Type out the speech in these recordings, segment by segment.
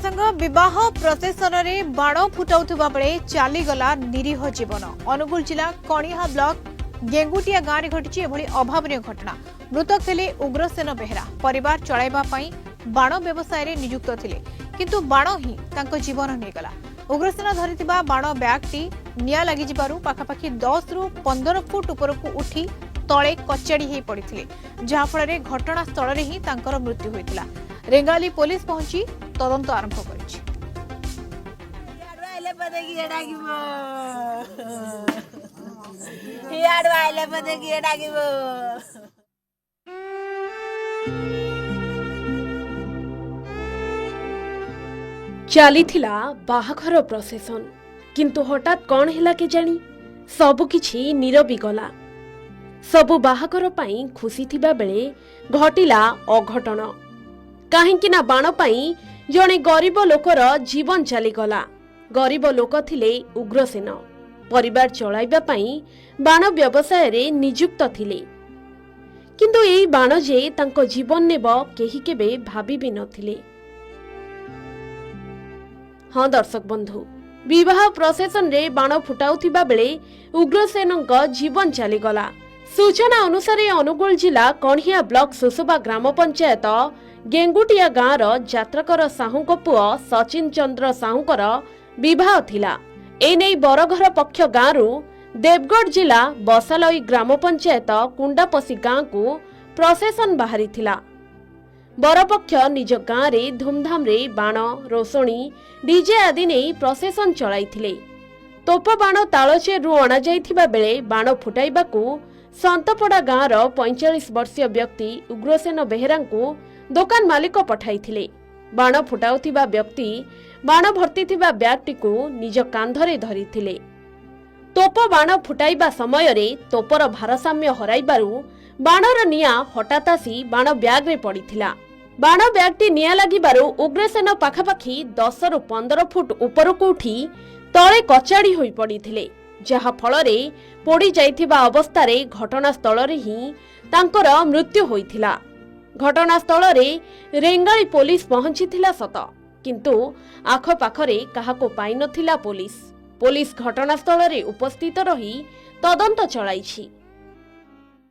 दर्शक विवाह प्रसेसन रे बाण फुटाउथुबा बेले चालीगला निरीह जीवन। अनुगुल जिला कणिहा ब्लॉक गेंगुटिया गाँव में घटी एभली अभावन घटना। मृतक थे उग्रसेन बेहेरा। परिवार चलाइबा पई बाण व्यवसाय रे नियुक्त थिले, किंतु बाण ही तांको जीवन नेगला। उग्रसेन धरिथिबा बाण ब्यागटी निया लागि जिबारु पाखापाखि 10 रु 15 फुट उपरकू उठी तळे कचाड़ी हे पड़िथिले, जहा फल रे घटनास्थल रे ही तांकर मृत्यु होइतिला। रेंगाली पुलिस पहुंची तदंत आरंभ करिछि। चलीथिला बाहाघर प्रोसेसन, किंतु हठात कौन हैला के जानी सबु किछि नीरबी गला। सबु बाहाघर पाई खुशी थिबा बेले घटिला अघटन। काहेकि ना बाण पाई जणे गरीब लोकर जीवन चलीगला। गरीब लोक थिले उग्रसेन। परिवार चलाइबा पाई बाण व्यवसाय रे नियुक्त थिले, किंतु एई बाण जे तांको जीवन नेब केही केबे भाबी भी नथिले। हाँ दर्शक बंधु, विवाह प्रोसेसन रे बाण फुटाउथिबा बेले उग्रसेनक जीवन चलीगला। सूचना अनुसार अनुगुल जिला कणिया ब्लॉक सुसुबा ग्राम पंचायत गेंगुटिया गाँव जात्रकर साहूक पुओ सचिन चंद्र साहूकर विवाह थिला। एने बरघर पक्ष गाँव देवगढ़ जिला बसालई ग्राम पंचायत कुंडापसी गाँव को प्रोसेसन बाहरी थिला। बरपक्ष निज गाँव रे धूमधाम रे बाण रोषणी डीजे आदि नहीं प्रोसेसन चलाइथिले। तोप बाण तालचेरु अणा जाइथिबा बेले बाण फुटाइबाकू संतपड़ा गाँव 45 वर्षीय व्यक्ति उग्रसेन बेहेरा दोकान मालिक पठाइथिले। बाण फुटाउथिबा व्यक्ति बाण भर्ती थिबा ब्यागटी को निज कांधरे धरिथिले। तोप बाण फुटाइबा समय रे तोपर भारसाम्य हराइबारु बाणर निया हठात आसी बाण ब्याग रे पड़िथिला। बाण ब्यागटी निया लागिबारु उग्रसेन पाखापाखि 10 रु 15 फुट उपरकू उठी तळे कचाड़ी होई पड़िथिले, जहा फलरे पोड़ी जाइथिबा अवस्थारे घटनास्थल रे ही तांकर मृत्यु होइथिला। घटनास्थल रे रेंगाली पुलिस पहुंचीथिला सत, किंतु आखपाखरे काहाको पाई नथिला पुलिस। पुलिस घटनास्थल रे उपस्थित रही तदंत चलाइछि।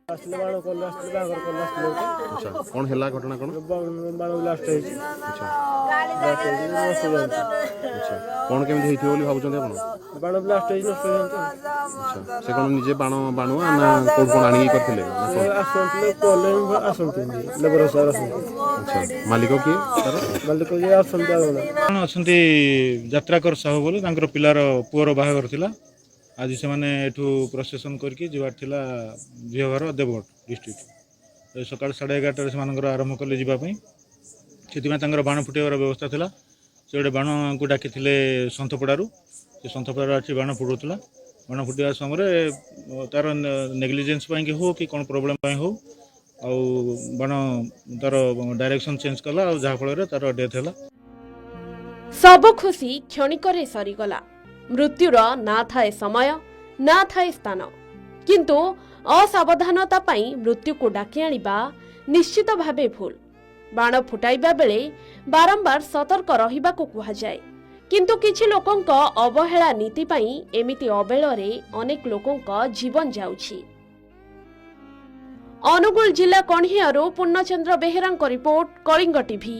असले बाण कोन असले बागर कोन असले। अच्छा कोन हैला घटना कोन बाण ब्लास्ट है। अच्छा अच्छा अच्छा कोन केमि हेथि बोली भाबुचंदे आपण? बाण ब्लास्ट है नष्ट है। अच्छा से कोन निजे बाण बाणुआ ना कोन कोन आनी करथिले? आसंतले कोले आसंती लेबर सर आसंती। अच्छा मालिक की तार मालिक जे आसंती आलोना कोन असंती यात्राकर साहू बोले तांकर पिलार पुअर बाहागर थिला। आज से माने एठू प्रोसेसन करके जीवार थिला झियोघर देवगढ़ डिस्ट्रिक्ट। सकाळ 11:30 से मानकर आरंभ कले जीवा पई। सेति में बाण फुटेवर व्यवस्था थिला। से गोटे बाण को डाकिथिले संतपड़ारू। से संतपड़ारू आछि बाण फुटुतला। बाण फुटिया समय तार नेग्लिजेंस पई हो कि कोन प्रॉब्लम पई हो आ बाण तार डायरेक्शन चेंज कला आ जहा फल रे तार डेथ हैला। सब खुशी क्षणिकरे सरीगला। मृत्युर ना थाए समय ना थाए स्थान, किंतु असावधानता पाई मृत्यु को डाकी आनिबा निश्चित भावे भूल। बाण फुटाइबा बेले बारंबार सतर्क रहिबाकू कुहा जाए, किंतु किछि लोकंक अवहेला नीति पाई एमिति अबेଳରେ अनेक लोकंक जीवन जाउछि। अनुगुल जिला कणियारू पूर्णचंद्र बेहेरांक रिपोर्ट, कलिंग टीवी।